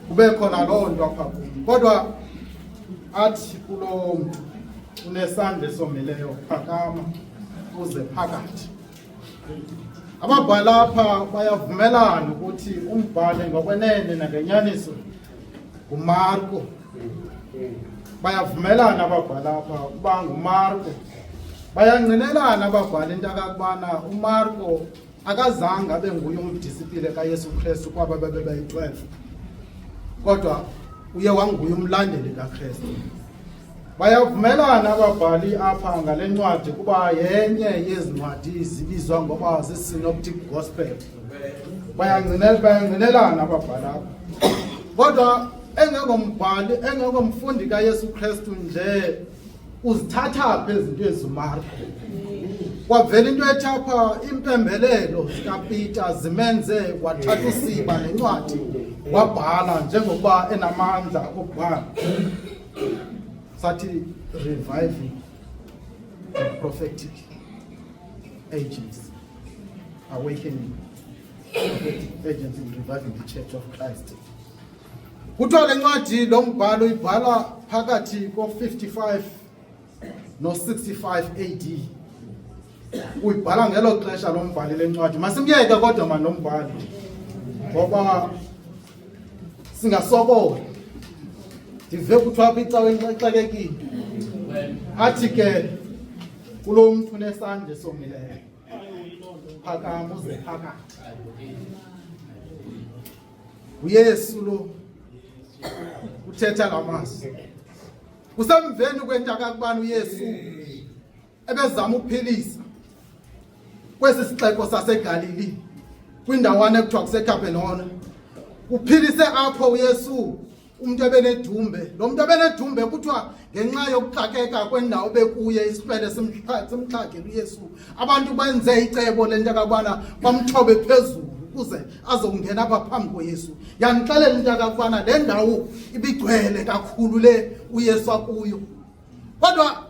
kube khona loo nto apha kum. Kodwa athi kulo mntu unesandla esomileyo, phakama uze phakathi. Ababhali apha bayavumelana ukuthi umbhali ngokwenene nangenyaniso nguMarko. Bayavumelana ababhali apha ukuba nguMarko. Bayangqinelana ababhali into akubana uMarko akazange abe nguye umdisipile kaYesu Kristu kwaba bebeyi-12, kodwa uye wanguye umlandeli kaKristu. Bayavumelana ababhali apha ngale ncwadi kuba yenye yezincwadi zibizwa ngoba zii-synoptic gospel. Bayangqinelana ababhali apha, kodwa engengombhali engengomfundi kaYesu Kristu nje uzithatha phi ezinto eziMarko. Kwavela into ethi apha impembelelo zikaPeter zimenze wathatha usiba nencwadi wabhala njengokuba enamandla okubhala. Sathi reviving prophetic agents, awakening prophetic agents in reviving the Church of Christ. Kuthiwa le ncwadi lo mbhalo ibhala phakathi ko-55 no-65 AD. Uyibhala ngelo xesha lo mbhali le ncwadi. Masimyeke kodwa mani lo mbhali ngoba singasokoli. Ndive kuthiwa apha icaweni exakekile. Athi ke kulo mntu unesandla esomileyo, phakama uze phakathi. uYesu lo uthetha ngamazwi. Kusemveni kwento akubani uYesu ebezama ukuphilisa kwesi sixeko saseGalili kwindawana ekuthiwa kuseKapernaum. Uphilise apho uYesu umuntu ebenedumbe. Lo muntu ebenedumbe kuthiwa ngenxa yokuxakeka kwendawo bekuye isifele simxhagela uYesu, abantu benze icebo lento akubana bamthobe phezulu ukuze azongena apha phambi koYesu. Yanixelela into akubana le ndawo ibigcwele kakhulu le uYesu akuyo. Kodwa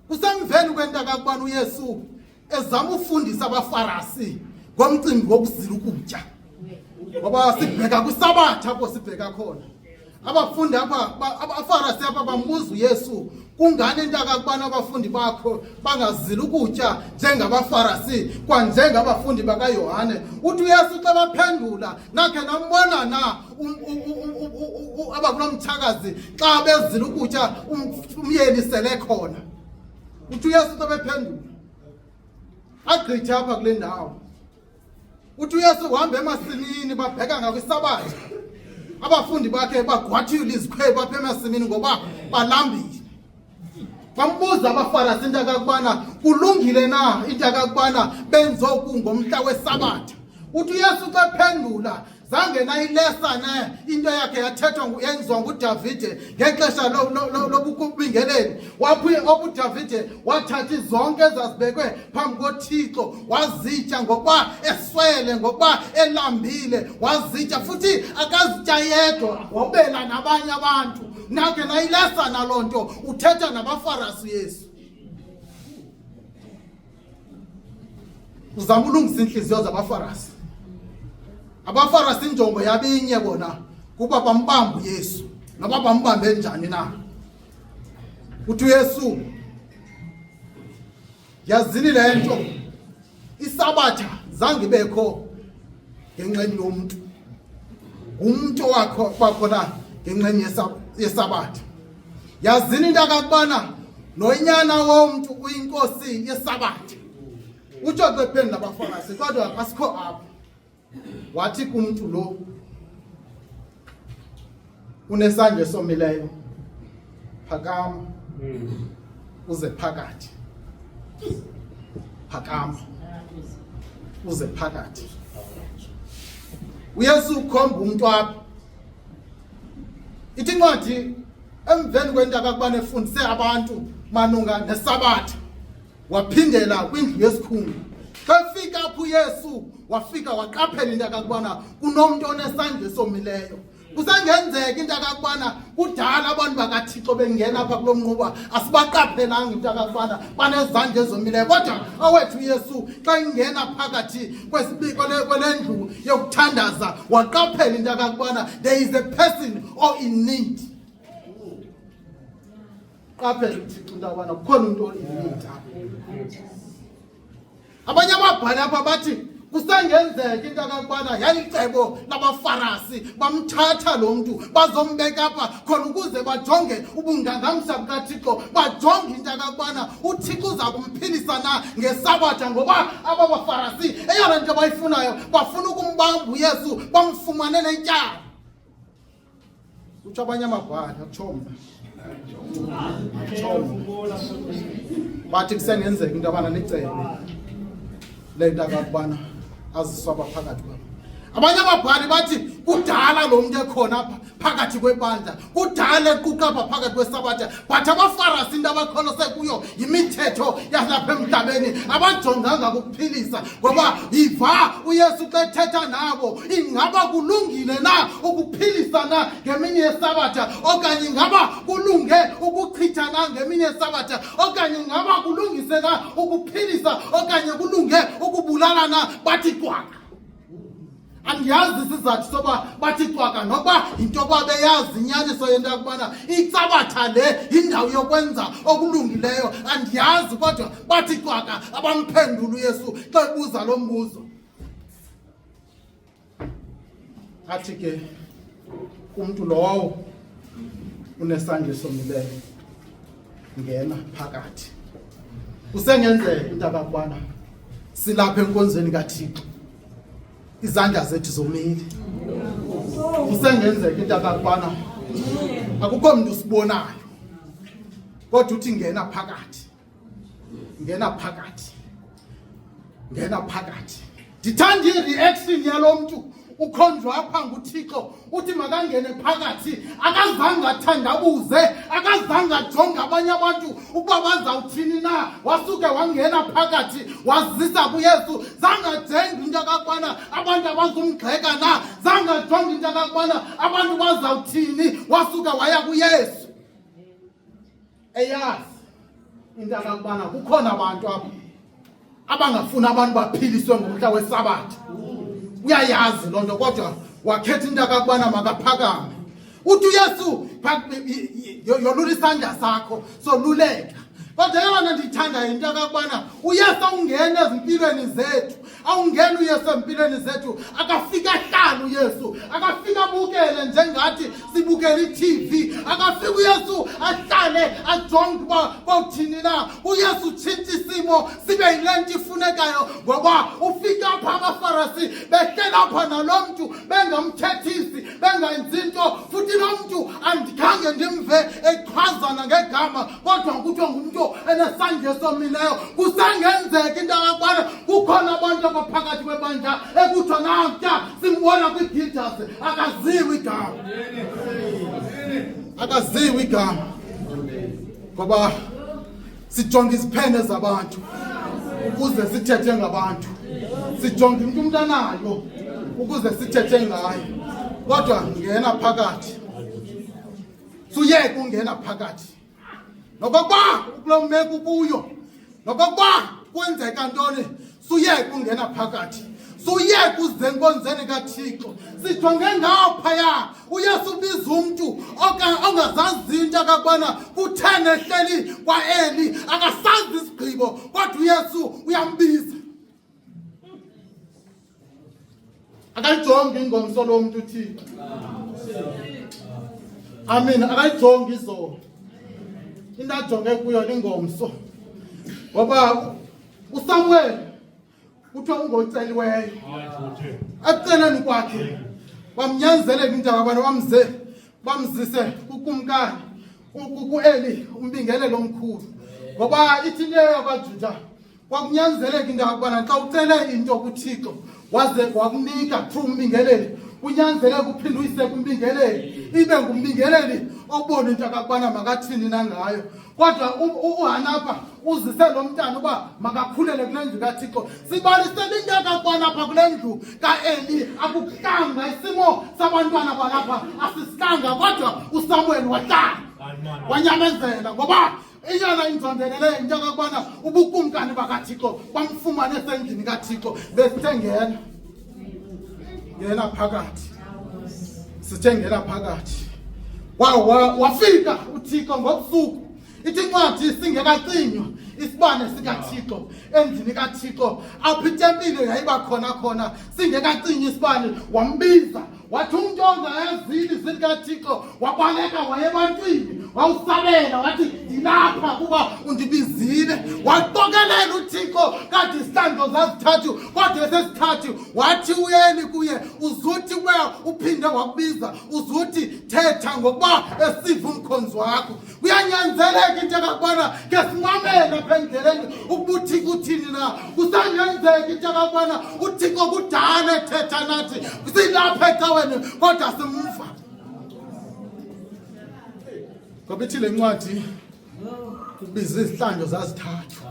kusemveni kwento akubana uYesu ezama ufundisa abaFarisi ngomcimbi wokuzila ukutya. Ngoba sibheka kwiSabatha apho sibheka khona. Abafundi apha abaFarisi apha bambuza uYesu, kungani into akubana abafundi bakho bangazili ukutya njengabaFarisi kwanjengabafundi bakaYohane? Uthi uYesu xa baphendula, nakhe nambona na abakulomthakazi xa bezila ukutya umyeni sele khona? Uthi uYesu xa bephendula agqithe apha kule ndawo. Uthi uYesu uhamba emasimini babheka ngakwiSabatha. Abafundi bakhe bagwathile izikhwebu apha emasimini ngoba balambile. Bambuza abaFarisi into akubana kulungile na into akubana benze oku ngomhla weSabatha. Uthi uYesu xa phendula zange nayilesana into yakhe yathethwa yenziwa nguDavide ngexesha lobukubingeleli. UDavide wathatha zonke ezazibekwe phambi koThixo wazitya ngokuba eswele, ngokuba elambile wazitya, futhi akazitya yedwa wabela nabanye abantu. Nakhe nayilesana loo nto uthetha nabaFarisi uYesu. Uzama ulungisa inhliziyo zabaFarisi. AbaFarisi injongo yabinye bona kuba bambamba uYesu, noba bambambe njani na. Uthi uYesu, yazini le nto iSabatha zange ibekho ngenxeni yomuntu, umuntu wakho bakhona ngenxeni yeSabatha. Yazini into akubana nonyana womntu uyinkosi yeSabatha. Utsho qepheni nabaFarisi, kodwa asikho apho. Wathi kumuntu lo unesandla esomileyo, phakama uze phakathi. Phakama uze phakathi. uYesu ukhomba umuntu apha. Ithi incwadi emveni kwento akubana efundise abantu malunga neSabatha, waphindela kwindlu yesikhulu. Kafika apho uYesu wafika waqaphela into akubana kunomuntu onesandla esomileyo. Kusangenzeka into akakubana kudala abantu bakaThixo bengena apha kulo mnquba asibaqaphelanga into akakubana banezandla ezomileyo, kodwa awethu uYesu xa ingena phakathi kwelendlu yokuthandaza waqaphela into akakubana there is a person or in need. Qaphela uThixo into akubana kukhona umuntu o-in-need apha. Abanye ababhali apha bathi kusangenzeka into akakubana yalicebo labaFarisi bamthatha lo mntu bazombeka apha khona ukuze bajonge ubungangamsha bukaThixo, bajonge into akakubana uThixo uza kumphilisa na ngeSabatha, ngoba aba baFarisi eyona nto bayifunayo bafuna ukumbamba uYesu bamfumanele ityala. Utsho abanye amabhali akutshomba bathi kusengenzeka into abana licebe le nto akakubana aziswaba phakathi kwabo. Abanye ababhali bathi kudala lo muntu ekhona phakathi kwebandla, kudala equkapha phakathi kweSabatha, but abaFarisi into abakholose kuyo yimithetho yalapha emhlabeni, abajonganga kukuphilisa. Ngoba yiva uYesu xa ethetha nabo, ingaba kulungile na ukuphilisa na ngeminye yeSabatha, okanye ingaba kulunge ukuchitha na ngeminye yeSabatha, okanye ingaba kulungise na ukuphilisa, okanye kulunge ukubulala na. Bathi cwaka. Andiyazi isizathu soba bathi cwaka, nokuba into babeyazi inyaniso yento yakubana iSabatha le yindawo yokwenza okulungileyo. Andiyazi, kodwa bathi cwaka abamphendula uYesu xa ebuza lo mbuzo. Athi ke umntu lowo unesandla esomileyo, ngena phakathi. Kusengenzeka into akakubana silapha enkonzweni kaThixo izandla zethu zomile. Kusengenzeka into akakubana akukho mntu sibonayo, kodwa uthi ngena phakathi, ngena phakathi, ngena phakathi. Ndithanda i-reaction yalo mntu ukhonjwa apha nguThixo, uthi makangene phakathi. Akazange athandabuze, akazange ajonge abanye abantu ukuba bazawuthini na. Wasuke wangena phakathi wazisa kuYesu. Zange ajonge into akakubana abantu abazumgxeka na, zange ajonge into akakubana abantu bazawuthini. Wasuke waya kuYesu eyazi into akakubana kukhona abantu apha abangafuna abantu baphiliswe ngomhla weSabatha. Uyayazi loo nto, kodwa wakhetha into akakubana makaphakame. Uthi uYesu yolula isandla sakho soluleka. Kodwa yona ndiyithanda into akakubana uYesu awungena ezimpilweni zethu, awungena uYesu empilweni zethu akafika ahlala uYesu, akafika abukele njengathi sibukela iTV, akafika uYesu ahlale ajonge uba bawuthini na. uYesu utshintsha isimo sibe yile nto ifunekayo, ngoba ufika apha abaFarisi behlela apha nalo mntu bengamthethisi, bengenzi nto. Futhi lo mntu andikhange ndimve echazana ngegama, kodwa kuthiwa ngumntu enesandla esomileyo. Kusangenzeka into akakubana kukhona abantu abaphakathi kwebandla ekuthiwa natya simbona kwi-Peters, akaziwi igama, akaziwi igama, ngoba sijonga iziphene zabantu ukuze sithethe ngabantu, sijonga into umntu anayo ukuze sithethe ngayo. Kodwa ngena phakathi, suyeke ungena phakathi, nokokuba kulo meko kuyo, nokokuba kwenzeka ntoni, suyeke ungena phakathi, suyeke uze enkonzweni kaThixo. Sijonge ngaphaya uYesu ubiza umntu ongazaziyo into akakubana kutheni ehleli kwaEli, akasazi isigqibo, kodwa uYesu uyambiza. Akayijongi ingomso lo mntu uThixo, amen. Akayijongi izolo, into ajonge kuyo ingomso. Ngoba uSamuel kuthiwa ungoceliweyo, eceleni kwakhe bamnyanzeleka into akabana bamzise kukumkani kuEli umbingelelo omkhulu, ngoba ithi leyo yakwaJuda kwakunyanzeleka into akabana xa ucele into kuThixo waze wakunika through umbingeleli, kunyanzeleke uphinde uyise kumbingeleli ibe ngumbingeleli obona into akabana makathini nangayo. Kodwa uHanapha uzise lo mntana uba makakhulele kule ndlu kaThixo. Sibalisele into akabana apha kule ndlu kaEli akuhlanga isimo sabantwana balapha asihlanga, kodwa uSamuel wahlala wanyamezela ngoba iyana inzondelele into akabana ubukumkani bakaThixo bamfumane esendlini kaThixo. Besithengena ngena phakathi, sithengena phakathi wafika uThixo ngobusuku. Ithi incwadi singekacinywa isibane sikaThixo endlini kaThixo apho itempile yayiba khona singekacinywa isibane, wambiza wathi umuntu ongayazili zikaThixo wabaleka wayebantwini wawusabela wathi ndilapha kuba undibizile. Waqokelela uThixo kade isihlandlo zazithathu kodwa esesithathu wathi uyeni kuye uzuthi uphinde wakubiza uzuthi thetha ngokuba esiva umkhonzi wakho. Kuyanyanzeleka into akabana ke sinqamele apha endleleni ukuba uThixo uthini na. Kusanyenzeka into akabana uThixo kudala ethetha nathi silapha ecaweni kodwa simva. Ngoba ithi le ncwadi kubiza izihlandlo zazithathu.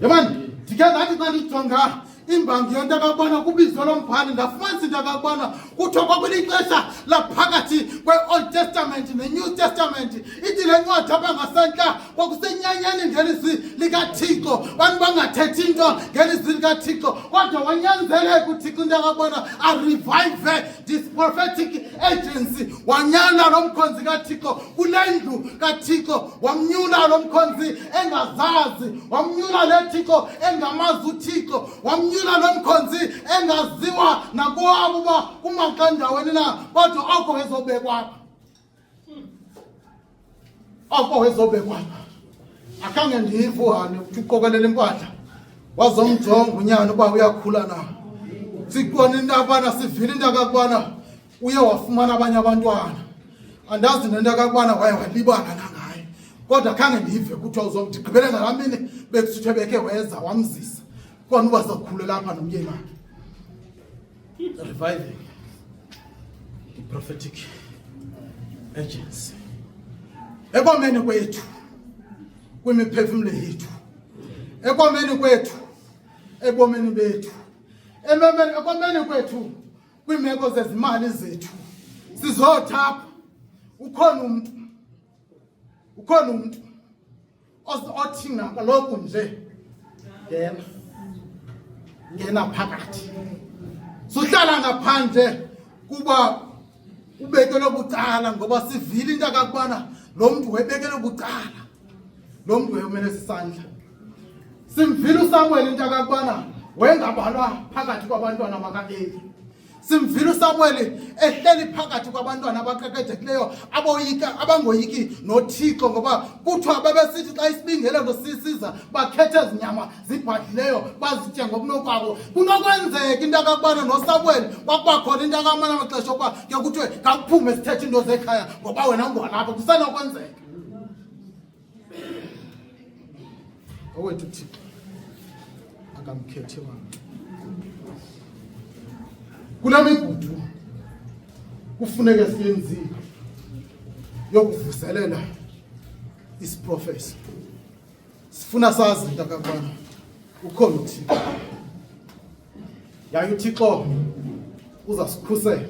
Yabani ndike ngathi xa ndijonga imbangi yonto akabana kubizo lombhali ndafumanisa into akabana kuthiwa kwakulixesha laphakathi kwe-Old Testament ne-New Testament. Ithi le ncwadi apha ngasentla kwakusenyanyeni ngelizwi likaThixo, bantu bangathethi into ngelizwi likaThixo, kodwa wanyanzeleka uThixo into akabana arevive this prophetic agency. Wanyana lo mkhonzi kaThixo kule ndlu kaThixo, wamnyula lo mkhonzi engazazi, wamnyula le Thixo engamazi uThixo, wamnyula lo mkhonzi engaziwa nakwabo uba kumakandaweni na, kodwa oko wezobekwa akhange ndive uHane uqokelela impahla wazomjonga unyana uba uyakhula na. Siqona into akabana sivile into akabana uye wafumana abanye abantwana, andazi nento akabana waye walibala nangaye, kodwa akhange ndive kuthiwa uzomthi gqibele ngalaa mini bekusuthe bekhe weza wamzisa kona uba sizakhulela apha nomyeni wakhe. Reviving the prophetic agency ekomeni kwethu, kwimiphefumlo yethu, ekomeni kwethu, ebomeni bethu, ekomeni kwethu, kwiimeko zezimali zethu. Sizothapha ukhona umuntu othi kaloku nje ngena phakathi. Suhlala ngaphandle kuba ubekele bucala, ngoba sivile into akabana lo muntu webekele bucala, lo muntu wayomele sisandla. Simvile uSamuel into akabana wengabalwa phakathi kwabantwana bakaEli. Simvile uSamuel ehleli phakathi kwabantwana abaqeqedekileyo abangoyiki noThixo, ngoba kuthiwa babesithi xa isibingelelo sisiza bakhethe ezinyama zibhadlileyo bazitye ngokunokwabo. Kunokwenzeka into akabana noSamuel kwakubakhona into akamana amaxesha okuba ke kuthiwe kakuphume sithethe into zekhaya ngoba wena ungwalapha. Kusenokwenzeka owethu uThixo akamkhethi wami. Kula migudu kufuneka siyenzile yokuvuselela isiprofesi. Sifuna sazi into akabana ukhona uThixo, yaye uThixo uzasikhusela.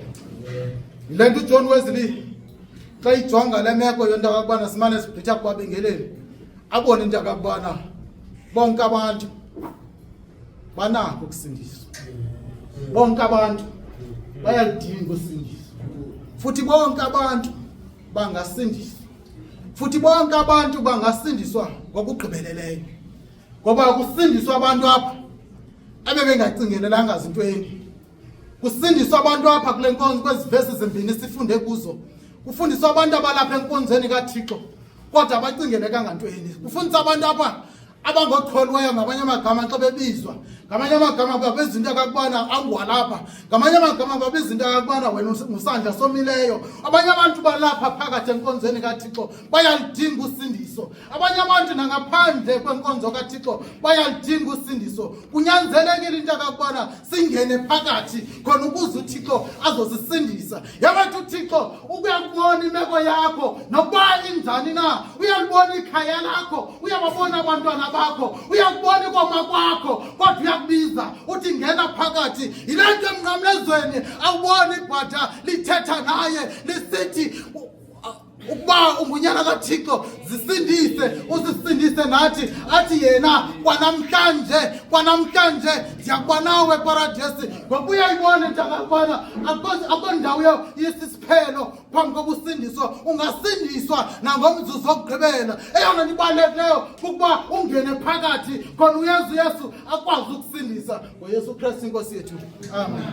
Yile nto uJohn Wesley xa ijonga le meko yonto akabana simane sibhitha kwabingeleli abone into akabana bonke abantu banako ukusindiswa, bonke abantu bayalidinga usindiso, futhi bonke abantu bangasindiswa, futhi bonke abantu bangasindiswa ngokugqibeleleyo, ngoba kusindiswa abantu apha abebengacingelelanga zintweni. Kusindiswa abantu apha kule nkonzo kwezivesi ezimbini sifunde kuzo. Kufundiswa abantu abalapha enkonzweni kaThixo kodwa abacingelekanga ntweni. Kufundiswa abantu apha abangokholwayo ngamanye amagama xa bebizwa, ngamanye amagama babiza into akakubona angwalapha, ngamanye amagama babiza into akakubona wena usandla somileyo. Abanye abantu balapha phakathi enkonzweni kaThixo bayalidinga usindiso, abanye abantu nangaphandle kwenkonzo kaThixo bayalidinga usindiso. Kunyanzelekile into akakubona singene phakathi khona ukuze uThixo azosisindisa. Yabathi uThixo ukuyakubona imeko yakho nokuba injani na, uyalibona ikhaya lakho, uyababona abantwana bakho, uyakubona ikoma kwakho, kodwa uyakubiza uthi ngena phakathi. Yile nto emnqamlezweni awubona ibhatha lithetha naye lisithi ukuba ungunyana kaThixo zisindise, uzisindise nathi. Athi yena kwanamhlanje ndiyakuba nawe paradesi. Ngoba uyayibona into akakubona akho ndawo yesisiphelo phambi kokusindiswa. Ungasindiswa nangomzuzu wokugqibela. Eyona nto ibalulekileyo kukuba ungene phakathi khona uyenza uYesu akwazi ukusindisa. NgoYesu Kristu inkosi yethu, amen.